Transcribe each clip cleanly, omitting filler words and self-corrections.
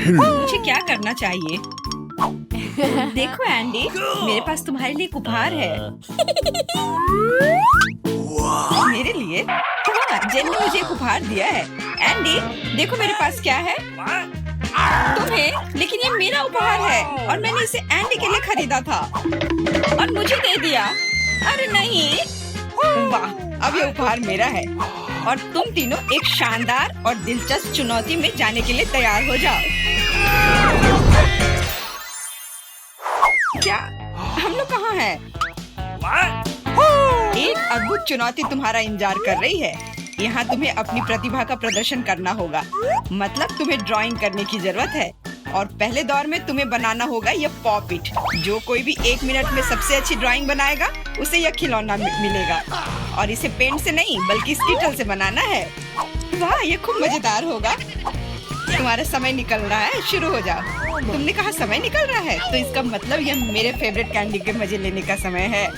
मुझे क्या करना चाहिए? देखो एंडी, मेरे पास तुम्हारे लिए एक उपहार है। मेरे लिए? हाँ, जेन ने मुझे एक उपहार दिया है। एंडी, देखो मेरे पास क्या है। तुम्हें? लेकिन ये मेरा उपहार है और मैंने इसे एंडी के लिए खरीदा था और मुझे दे दिया। अरे नहीं! वाह, अब ये उपहार मेरा है और तुम तीनों एक शानदार और दिलचस्प चुनौती में जाने के लिए तैयार हो जाओ। क्या? हम लोग कहाँ हैं? एक अद्भुत चुनौती तुम्हारा इंतजार कर रही है। यहाँ तुम्हें अपनी प्रतिभा का प्रदर्शन करना होगा। मतलब तुम्हें ड्राइंग करने की जरूरत है और पहले दौर में तुम्हें बनाना होगा यह पॉपिट। जो कोई भी 1 मिनट में सबसे अच्छी ड्राइंग बनाएगा उसे यह खिलौना मिलेगा और इसे पेंट से नहीं बल्कि स्कीटल से बनाना है। वाह, ये खूब मजेदार होगा। तुम्हारा समय निकल रहा है, शुरू हो जाओ। तुमने कहा समय निकल रहा है, तो इसका मतलब यह मेरे फेवरेट कैंडी के मजे लेने का समय है।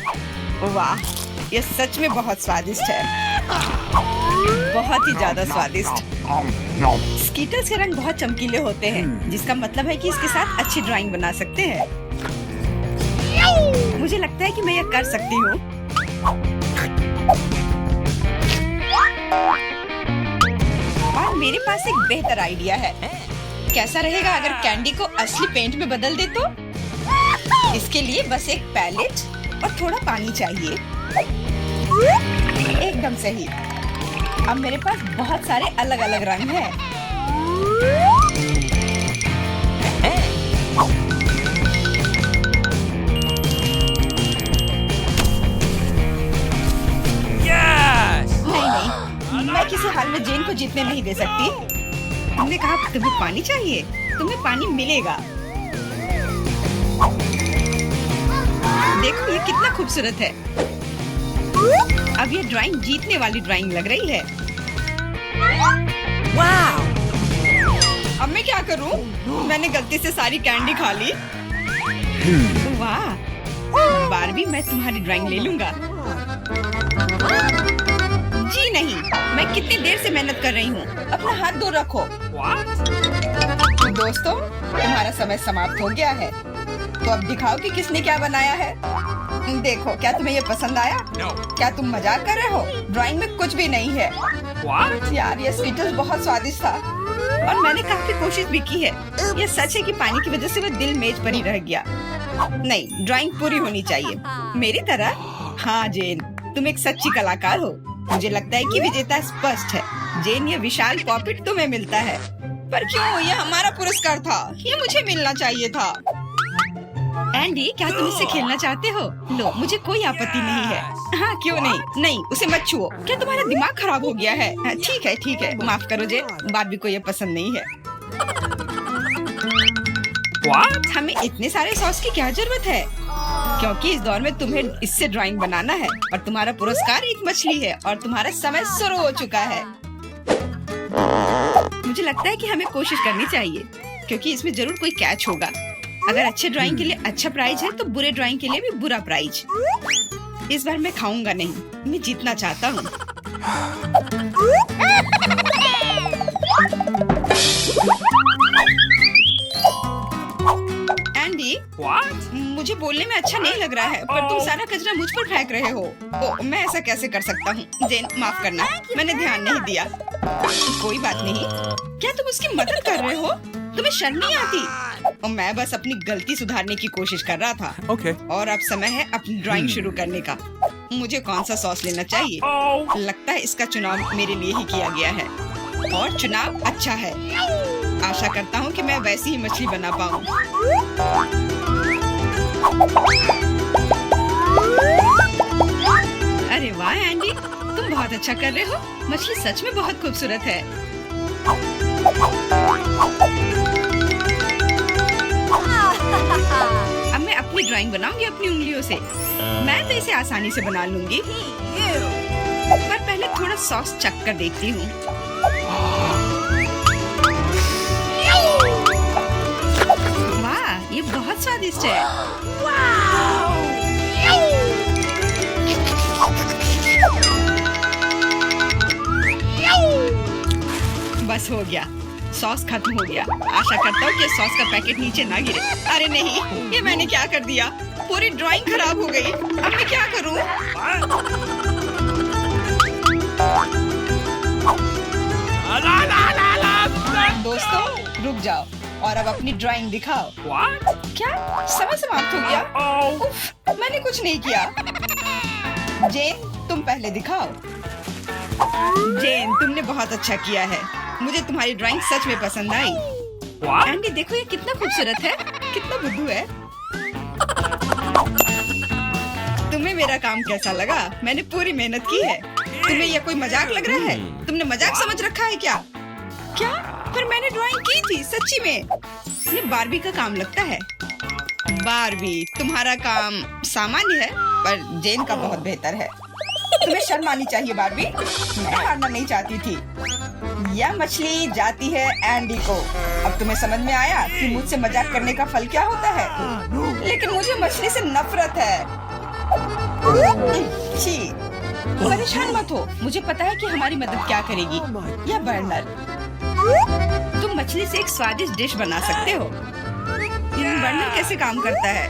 वाह, यह सच में बहुत स्वादिष्ट है, बहुत ही ज्यादा स्वादिष्ट। स्कीटल्स के रंग बहुत चमकीले होते हैं, जिसका मतलब है कि इसके साथ अच्छी ड्राइंग बना सकते हैं। मुझे लगता है कि मैं यह कर सकती हूँ। और मेरे पास एक बेहतर आइडिया है। कैसा रहेगा अगर कैंडी को असली पेंट में बदल दे तो? इसके लिए बस एक पैलेट और थोड़ा पानी चाहिए। एकदम सही। अब मेरे पास बहुत सारे अलग अलग रंग हैं। नहीं, मैं किसी हाल में जेन को जीतने नहीं दे सकती। तुमने कहा तुम्हें पानी चाहिए, तुम्हें पानी मिलेगा। देखो ये कितना खूबसूरत है। अब ये ड्राइंग जीतने वाली ड्राइंग लग रही है। वाह! अब मैं क्या करूं? मैंने गलती से सारी कैंडी खा ली। वाह! बारबी, मैं तुम्हारी ड्राइंग ले लूंगा। जी नहीं, मैं कितनी देर से मेहनत कर रही हूँ। अपना हाथ दूर रखो। दोस्तों, तुम्हारा समय समाप्त हो गया है। तो अब दिखाओ कि किसने क्या बनाया है। देखो, क्या तुम्हें ये पसंद आया? क्या तुम मजाक कर रहे हो? ड्राइंग में कुछ भी नहीं है। यार, ये स्कीटल्स बहुत स्वादिष्ट था और मैंने काफी कोशिश भी की है। ये सच है कि पानी की वजह से वह दिल मेज पर ही रह गया। नहीं, ड्राइंग पूरी होनी चाहिए मेरी तरह। हाँ जेन, तुम एक सच्ची कलाकार हो। मुझे लगता है कि विजेता स्पष्ट है। जेन, ये विशाल पॉपिट तुम्हें मिलता है। पर क्यों? ये हमारा पुरस्कार था, ये मुझे मिलना चाहिए था। एंडी, क्या तुम इससे खेलना चाहते हो? लो, मुझे कोई आपत्ति नहीं है। हाँ, क्यों नहीं? नहीं, उसे मत छुओ। क्या तुम्हारा दिमाग खराब हो गया है? ठीक है, ठीक है, माफ करो जेन, बारबी को ये पसंद नहीं है। हमें इतने सारे सॉस की क्या जरूरत है? क्योंकि इस दौर में तुम्हें इससे ड्राइंग बनाना है और तुम्हारा पुरस्कार एक मछली है और तुम्हारा समय शुरू हो चुका है। मुझे लगता है कि हमें कोशिश करनी चाहिए क्योंकि इसमें जरूर कोई कैच होगा। अगर अच्छे ड्राइंग के लिए अच्छा प्राइज है तो बुरे ड्राइंग के लिए भी बुरा प्राइज। इस बार मैं खाऊंगा नहीं, मैं जीतना चाहता हूँ। एंडी, मुझे बोलने में अच्छा नहीं लग रहा है, पर तुम सारा कचरा मुझ पर फेंक रहे हो। ओ, मैं ऐसा कैसे कर सकता हूँ? जेन, माफ करना, मैंने ध्यान नहीं दिया। कोई बात नहीं। क्या तुम उसकी मदद कर रहे हो? तुम्हें शर्म नहीं आती? और मैं बस अपनी गलती सुधारने की कोशिश कर रहा था। और अब समय है अपनी ड्राइंग शुरू करने का। मुझे कौन सा सॉस लेना चाहिए? लगता है इसका चुनाव मेरे लिए ही किया गया है और चुनाव अच्छा है। आशा करता हूँ कि मैं वैसी ही मछली बना पाऊँ। अरे वाह एंडी, तुम बहुत अच्छा कर रहे हो। मछली सच में बहुत खूबसूरत है। अब मैं अपनी ड्राइंग बनाऊंगी अपनी उंगलियों से। मैं तो इसे आसानी से बना लूंगी, पर पहले थोड़ा सॉस चख कर देखती हूँ। वाह, ये बहुत स्वादिष्ट है। बस हो गया। सॉस खत्म हो गया। आशा करता हूँ कि सॉस का पैकेट नीचे ना गिरे। अरे नहीं, ये मैंने क्या कर दिया? पूरी ड्राइंग खराब हो गई। अब मैं क्या करूँ? दोस्तों रुक जाओ और अब अपनी ड्राइंग दिखाओ। क्या समय समाप्त हो गया? उफ, मैंने कुछ नहीं किया। जेन तुम पहले दिखाओ। जेन तुमने बहुत अच्छा किया है। मुझे तुम्हारी ड्राइंग सच में पसंद आई। एंडी देखो ये कितना खूबसूरत है, कितना बुद्धू है। तुम्हें मेरा काम कैसा लगा? मैंने पूरी मेहनत की है। तुम्हें यह कोई मजाक लग रहा है? तुमने मजाक समझ रखा है क्या? क्या? पर मैंने ड्राइंग की थी सच्ची में। ये बारबी का काम लगता है। बारबी तुम्हारा काम सामान्य है पर जेन का बहुत बेहतर है। तुम्हें शर्म आनी चाहिए बारबी। मैं हारना नहीं चाहती थी। यह मछली जाती है एंडी को। अब तुम्हें समझ में आया कि मुझसे मजाक करने का फल क्या होता है? लेकिन मुझे मछली से नफरत है। छी, परेशान मत हो। मुझे पता है कि हमारी मदद क्या करेगी। यह बर्नर। तुम मछली से एक स्वादिष्ट डिश बना सकते हो। यह बर्नर कैसे काम करता है?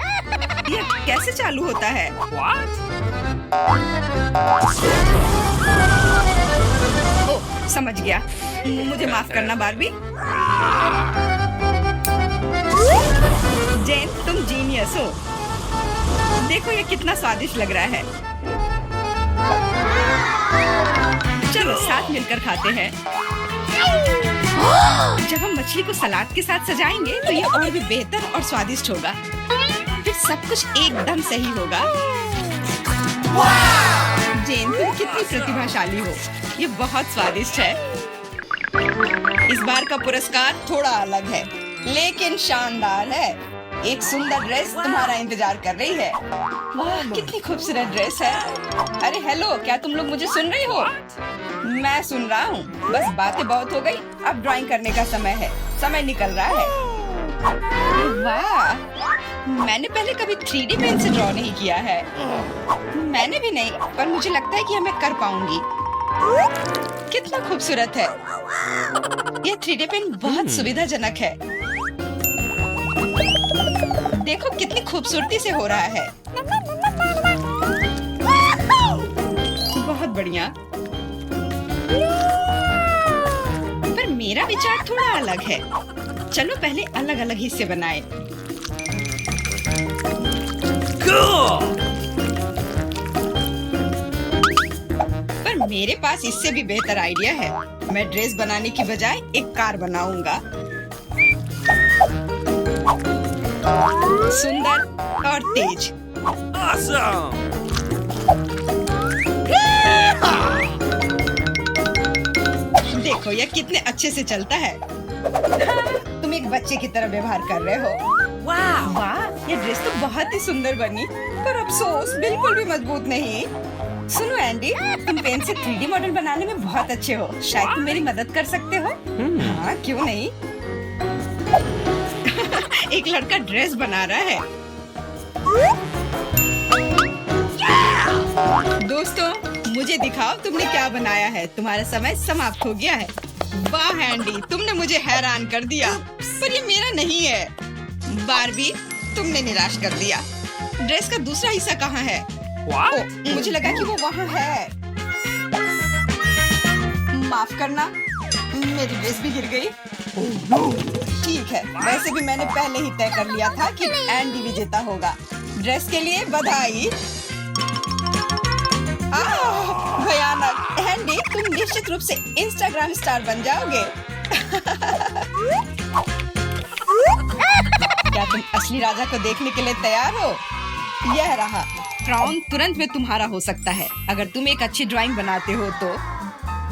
यह कैसे चालू होता है? ओह, समझ गया। मुझे माफ करना बारबी। जेन तुम जीनियस हो। देखो ये कितना स्वादिष्ट लग रहा है। चलो साथ मिलकर खाते हैं। जब हम मछली को सलाद के साथ सजाएंगे तो ये और भी बेहतर और स्वादिष्ट होगा। फिर सब कुछ एकदम सही होगा। जेन तुम कितनी प्रतिभाशाली हो। ये बहुत स्वादिष्ट है। इस बार का पुरस्कार थोड़ा अलग है लेकिन शानदार है। एक सुंदर ड्रेस तुम्हारा इंतजार कर रही है। वाह कितनी खूबसूरत ड्रेस है। अरे हेलो, क्या तुम लोग मुझे सुन रही हो? मैं सुन रहा हूँ। बस बातें बहुत हो गई। अब ड्राइंग करने का समय है। समय निकल रहा है। वाह, मैंने पहले कभी 3D पेन से ड्रॉ नहीं किया है। मैंने भी नहीं, पर मुझे लगता है कि मैं कर पाऊंगी। कितना खूबसूरत है। यह 3D पेन बहुत सुविधाजनक है। देखो कितनी खूबसूरती से हो रहा है। बहुत बढ़िया। पर मेरा विचार थोड़ा अलग है। चलो पहले अलग अलग हिस्से बनाएं। पर मेरे पास इससे भी बेहतर आइडिया है। मैं ड्रेस बनाने की बजाय एक कार बनाऊंगा। सुंदर और तेज। Awesome! देखो यह कितने अच्छे से चलता है। तुम एक बच्चे की तरह व्यवहार कर रहे हो। वाह वाह, ये ड्रेस तो बहुत ही सुंदर बनी, पर अफसोस बिल्कुल भी मजबूत नहीं। सुनो एंडी, तुम पेन से 3D मॉडल बनाने में बहुत अच्छे हो। शायद तुम मेरी मदद कर सकते हो। हाँ क्यों नहीं। एक लड़का ड्रेस बना रहा है। दोस्तों मुझे दिखाओ तुमने क्या बनाया है। तुम्हारा समय समाप्त हो गया है। वाह एंडी, तुमने मुझे हैरान कर दिया। पर ये मेरा नहीं है। बारबी तुमने निराश कर दिया। ड्रेस का दूसरा हिस्सा कहाँ है? ओ, मुझे लगा कि वो वहाँ है। माफ करना, मेरी ड्रेस भी गिर गई। ठीक है, वैसे भी मैंने पहले ही तय कर लिया था कि एंडी विजेता होगा। ड्रेस के लिए बधाई। भयानक। एंडी तुम निश्चित रूप से इंस्टाग्राम स्टार बन जाओगे। क्या तुम असली राजा को देखने के लिए तैयार हो? यह रहा क्राउन। तुरंत में तुम्हारा हो सकता है अगर तुम एक अच्छी ड्राइंग बनाते हो तो।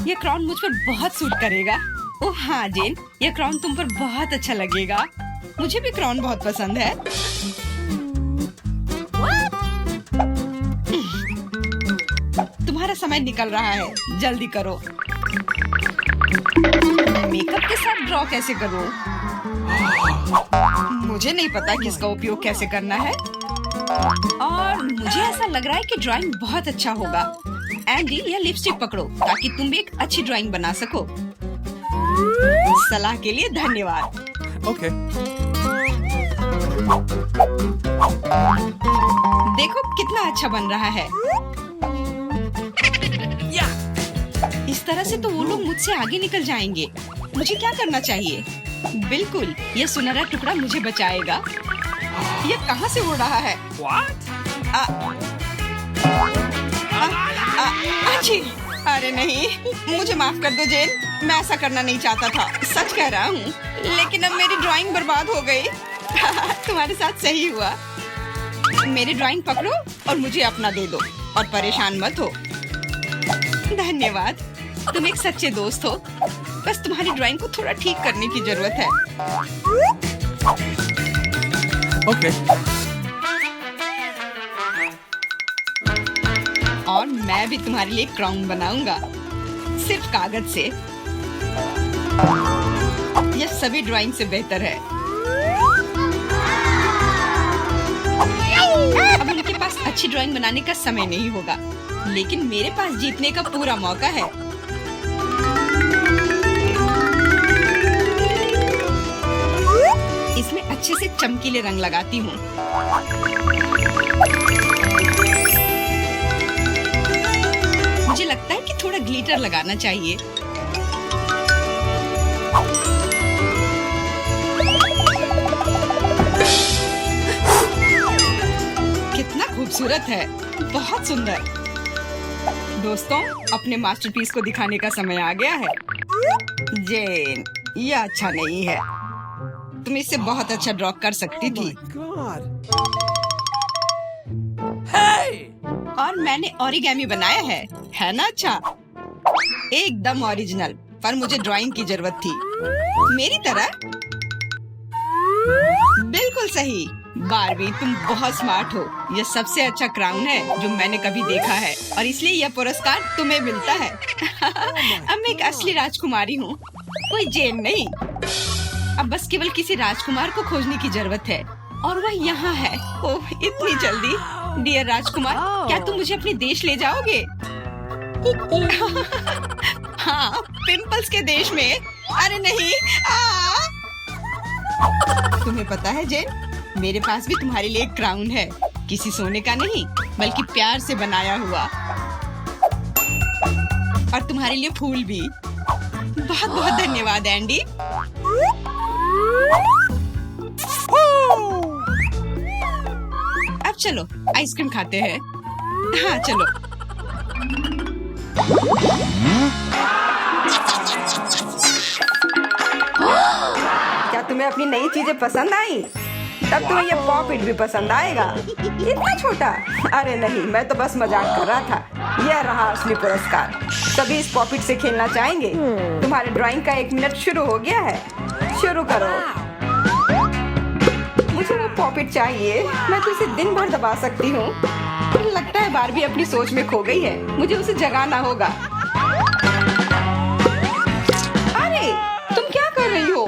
यह क्राउन मुझ पर बहुत सूट करेगा। ओह हाँ जेन, यह क्राउन तुम पर बहुत अच्छा लगेगा। मुझे भी क्राउन बहुत पसंद है। तुम्हारा समय निकल रहा है, जल्दी करो। मेकअप के साथ ड्रॉ कैसे करूं? मुझे नहीं पता कि इसका उपयोग कैसे करना है। और मुझे ऐसा लग रहा है कि ड्राइंग बहुत अच्छा होगा। एंडी यह लिपस्टिक पकड़ो ताकि तुम भी एक अच्छी ड्राइंग बना सको। सलाह के लिए धन्यवाद। Okay. देखो कितना अच्छा बन रहा है। Yeah. इस तरह से तो वो लोग मुझसे आगे निकल जाएंगे। मुझे क्या करना चाहिए? बिल्कुल, ये सुनहरा टुकड़ा मुझे बचाएगा। ये कहाँ से उड़ रहा है? What? अच्छी। अरे नहीं, मुझे माफ कर दो जेन, मैं ऐसा करना नहीं चाहता था। सच कह रहा हूँ, लेकिन अब मेरी ड्राइंग बर्बाद हो गई। तुम्हारे साथ सही हुआ। मेरी ड्राइंग पकड़ो और मुझे अपना दे दो और परेशान मत हो। धन्यवाद, तुम एक सच्चे दोस्त हो। बस तुम्हारी ड्राइंग को थोड़ा ठीक करने की जरूरत है। Okay. और मैं भी तुम्हारे लिए क्राउन बनाऊंगा, सिर्फ कागज से। यह सभी ड्राइंग से बेहतर है। अब उनके पास अच्छी ड्राइंग बनाने का समय नहीं होगा, लेकिन मेरे पास जीतने का पूरा मौका है। इसमें अच्छे से चमकीले रंग लगाती हूँ। मुझे लगता है कि थोड़ा ग्लिटर लगाना चाहिए। कितना खूबसूरत है, बहुत सुंदर। दोस्तों, अपने मास्टरपीस को दिखाने का समय आ गया है। जेन, यह अच्छा नहीं है। तुम इससे बहुत अच्छा ड्रॉ कर सकती थी। God. Hey! और मैंने ओरिगेमी बनाया है ना? अच्छा, एकदम ओरिजिनल। पर मुझे ड्राइंग की जरूरत थी, मेरी तरह। बिल्कुल सही। बारबी, तुम बहुत स्मार्ट हो। यह सबसे अच्छा क्राउन है जो मैंने कभी देखा है, और इसलिए यह पुरस्कार तुम्हें मिलता है। अब मैं एक असली राजकुमारी हूँ, कोई जेन नहीं। अब बस केवल किसी राजकुमार को खोजने की जरूरत है, और वह यहाँ है। ओह, इतनी जल्दी। डियर राजकुमार, क्या तुम मुझे अपने देश ले जाओगे? हाँ, पिंपल्स के देश में। अरे नहीं। तुम्हें पता है जेन, मेरे पास भी तुम्हारे लिए एक क्राउन है। किसी सोने का नहीं, बल्कि प्यार से बनाया हुआ। और तुम्हारे लिए फूल भी। बहुत बहुत धन्यवाद एंडी। अब चलो आइसक्रीम खाते हैं। हाँ चलो। क्या तुम्हें अपनी नई चीजें पसंद आई? तब तुम्हें ये पॉपिट भी पसंद आएगा। इतना छोटा? अरे नहीं, मैं तो बस मजाक कर रहा था। यह रहा असली पुरस्कार। सभी इस पॉपिट से खेलना चाहेंगे? तुम्हारे ड्राइंग का 1 मिनट शुरू हो गया है। शुरू करो। मुझे वो पॉपिट चाहिए। मैं तो इसे दिन भर दबा सकती हूँ। लगता है बारबी अपनी सोच में खो गई है। मुझे उसे जगाना होगा। अरे, तुम क्या कर रही हो?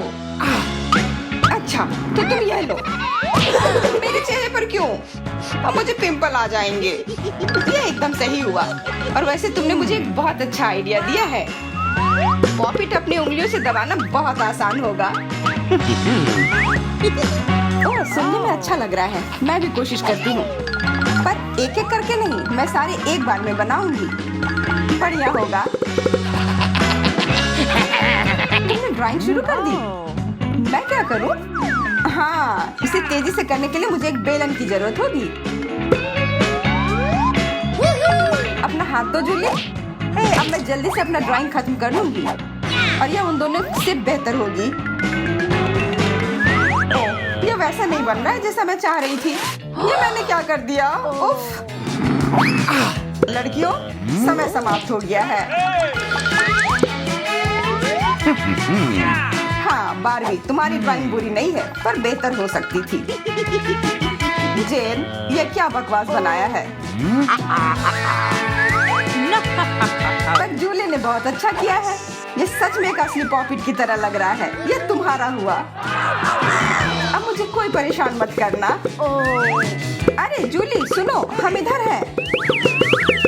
अच्छा, तो तुम यह लो। मेरे चेहरे पर क्यों? अब मुझे पिंपल आ जाएंगे। ये एकदम सही हुआ। और वैसे तुमने मुझे एक बहुत अच्छा आइडिया दिया है। पॉपिट अपनी उंगलियों से दबाना बहुत आसान होगा। ओह, सुनने में अच्छा लग रहा है। मैं भी कोशिश करती हूँ, पर एक एक करके नहीं, मैं सारे एक बार में बनाऊंगी। बढ़िया होगा। तुमने ड्राइंग शुरू कर दी। मैं क्या करूँ? हाँ, इसे तेजी से करने के लिए मुझे एक बेलन की जरूरत होगी। अपना हाथ तो जूलिए। अब मैं जल्दी से अपना ड्राइंग खत्म कर लूंगी, और यह उन दोनों से बेहतर होगी। यह वैसा नहीं बन रहा है जैसा मैं चाह रही थी। ये मैंने क्या कर दिया? उफ। लड़कियों, समय समाप्त हो गया है। हाँ बारबी, तुम्हारी ड्राइंग बुरी नहीं है, पर बेहतर हो सकती थी। जेन, यह क्या बकवास बनाया है? पर जूली ने बहुत अच्छा किया है। ये सच में एक असली पॉपिट की तरह लग रहा है। ये तुम्हारा हुआ। अब मुझे कोई परेशान मत करना। अरे जूली, सुनो, हम इधर हैं।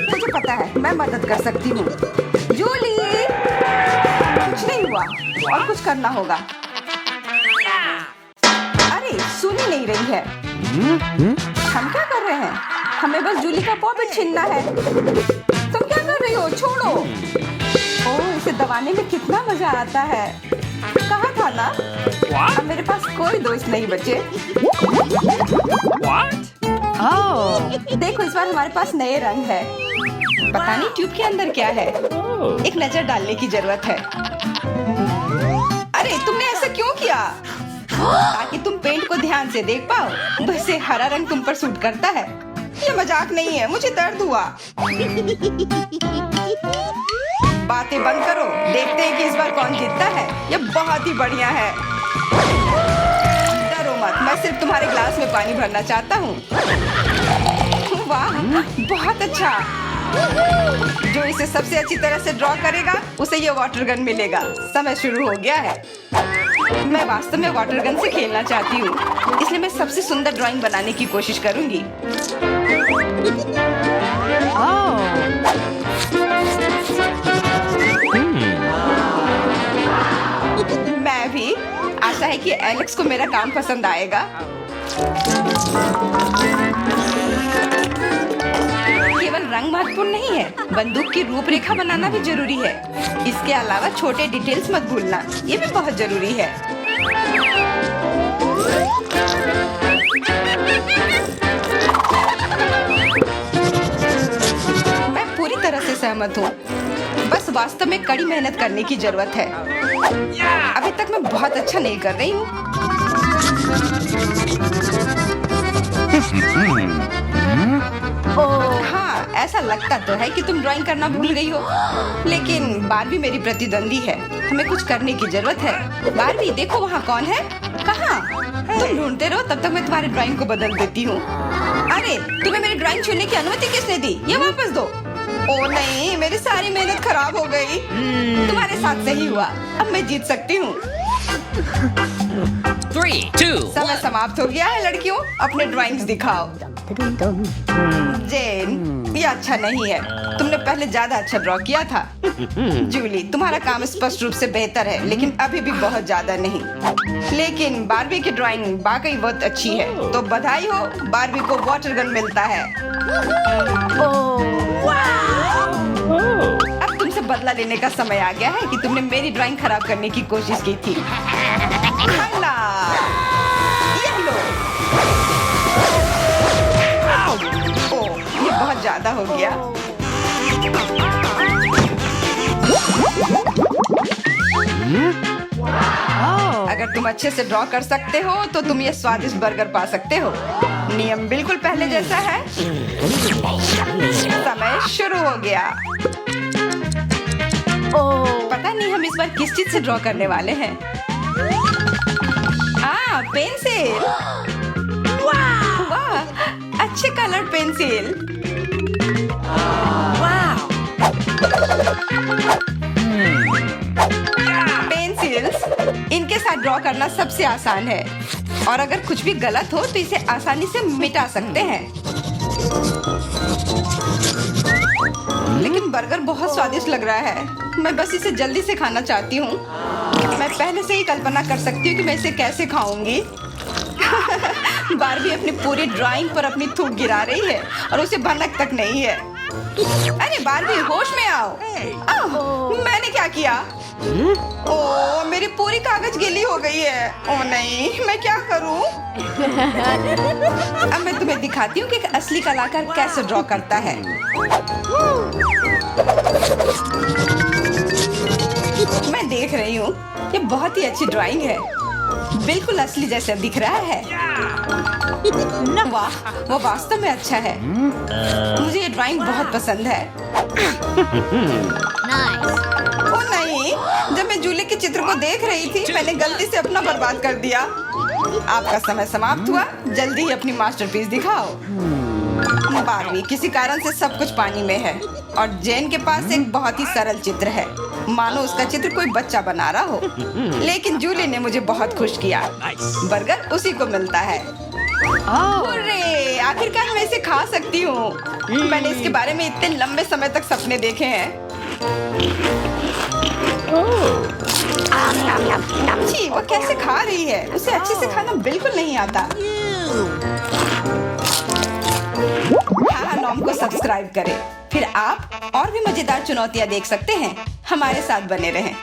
मुझे पता है, मैं मदद कर सकती हूँ। जूली, कुछ नहीं हुआ। हुआ, और कुछ करना होगा। अरे सुन ही नहीं रही है। हम क्या कर रहे हैं? हमें बस जूली का पॉपेट छीनना है। तुम क्या कर रही हो? छोड़ो। ओह, इसे दबाने में कितना मजा आता है। कहा था ना, अब मेरे पास कोई दोस्त नहीं बचे। देखो, इस बार हमारे पास नए रंग है। पता नहीं ट्यूब के अंदर क्या है। एक नजर डालने की जरूरत है। अरे तुमने ऐसा क्यों किया? ताकि तुम पेंट को ध्यान से देख पाओ। वैसे हरा रंग तुम पर सूट करता है। ये मजाक नहीं है, मुझे दर्द हुआ। बातें बंद करो, देखते हैं कि इस बार कौन जीतता है। ये बहुत ही बढ़िया है। डरो मत, मैं सिर्फ तुम्हारे ग्लास में पानी भरना चाहता हूँ। वाह, बहुत अच्छा। जो इसे सबसे अच्छी तरह से ड्रॉ करेगा उसे ये वाटर गन मिलेगा। समय शुरू हो गया है। मैं वास्तव में वाटर गन से खेलना चाहती हूँ, इसलिए मैं सबसे सुंदर ड्राइंग बनाने की कोशिश करूंगी। मैं भी। आशा है कि एलेक्स को मेरा काम पसंद आएगा। केवल रंग महत्वपूर्ण नहीं है, बंदूक की रूपरेखा बनाना भी जरूरी है। इसके अलावा छोटे डिटेल्स मत भूलना, ये भी बहुत जरूरी है। मैं पूरी तरह से सहमत हूँ। बस वास्तव में कड़ी मेहनत करने की जरूरत है। अभी तक मैं बहुत अच्छा नहीं कर रही हूँ। हाँ, ऐसा लगता तो है कि तुम ड्राइंग करना भूल गई हो, लेकिन बारबी मेरी प्रतिद्वंदी है। हमें कुछ करने की जरूरत है। बारबी, देखो वहाँ कौन है? कहाँ? तुम ढूंढते रहो, तब तक मैं तुम्हारी ड्राइंग को बदल देती हूँ। अरे, तुम्हें मेरी ड्राइंग छूने की अनुमति किसने दी? ये वापस दो। ओ नहीं, मेरी सारी मेहनत खराब हो गई। तुम्हारे साथ सही हुआ, अब मैं जीत सकती हूँ। 3, 2, समय समाप्त हो गया है। लड़कियों, अपने ड्राइंग्स दिखाओ। जेन, ये अच्छा नहीं है। तुमने पहले ज्यादा अच्छा ड्रॉ किया था। जूली, तुम्हारा काम स्पष्ट रूप से बेहतर है, लेकिन अभी भी बहुत ज्यादा नहीं। लेकिन बारबी की ड्राइंग वाकई बहुत अच्छी है, तो बधाई हो। बारबी को वाटर गन मिलता है। अब तुमसे बदला लेने का समय आ गया है कि तुमने मेरी ड्राइंग खराब करने की कोशिश की थी। हल्ला, ये लो। ओह, ये बहुत ज्यादा हो गया। अगर तुम अच्छे से ड्रॉ कर सकते हो तो तुम ये स्वादिष्ट बर्गर पा सकते हो। नियम बिल्कुल पहले जैसा है। समय शुरू हो गया। पता नहीं हम इस बार किस चीज से ड्रॉ करने वाले हैं। पेंसिल। वाह, अच्छे कलर पेंसिल। पेंसिल्स, इनके साथ ड्रॉ करना सबसे आसान है, और अगर कुछ भी गलत हो तो इसे आसानी से मिटा सकते हैं। लेकिन बर्गर बहुत स्वादिष्ट लग रहा है। मैं बस इसे जल्दी से खाना चाहती हूँ। मैं पहले से ही कल्पना कर सकती हूँ कि मैं इसे कैसे खाऊंगी। बारबी अपनी पूरी ड्राइंग पर अपनी थूक गिरा रही है और उसे भनक तक नहीं है। अरे बारबी, होश में आओ। मैंने क्या किया? ओह, मेरी पूरी कागज गीली हो गई है। ओह नहीं, मैं क्या करूं? अब मैं तुम्हें दिखाती हूँ कि एक असली कलाकार कैसे ड्रॉ करता है। मैं देख रही हूँ, ये बहुत ही अच्छी ड्राइंग है। बिल्कुल असली जैसा दिख रहा है। वाह, वो वास्तव में अच्छा है। मुझे ये ड्राइंग बहुत पसंद है। ओ नहीं, जब मैं जूली के चित्र को देख रही थी, मैंने गलती से अपना बर्बाद कर दिया। आपका समय समाप्त हुआ। जल्दी ही अपनी मास्टरपीस दिखाओ। बारबी, किसी कारण से सब कुछ पानी में है, और जेन के पास एक बहुत ही सरल चित्र है, मानो उसका चित्र कोई बच्चा बना रहा हो। लेकिन जूली ने मुझे बहुत खुश किया। बर्गर उसी को मिलता है। हुर्रे, आखिरकार मैं इसे खा सकती हूँ। मैंने इसके बारे में इतने लंबे समय तक सपने देखे हैं। छी, वो कैसे खा रही है? उसे अच्छे से खाना बिल्कुल नहीं आता। हाँ, नॉम को सब्सक्राइब करें। फिर आप और भी मजेदार चुनौतियाँ देख सकते हैं। हमारे साथ बने रहें।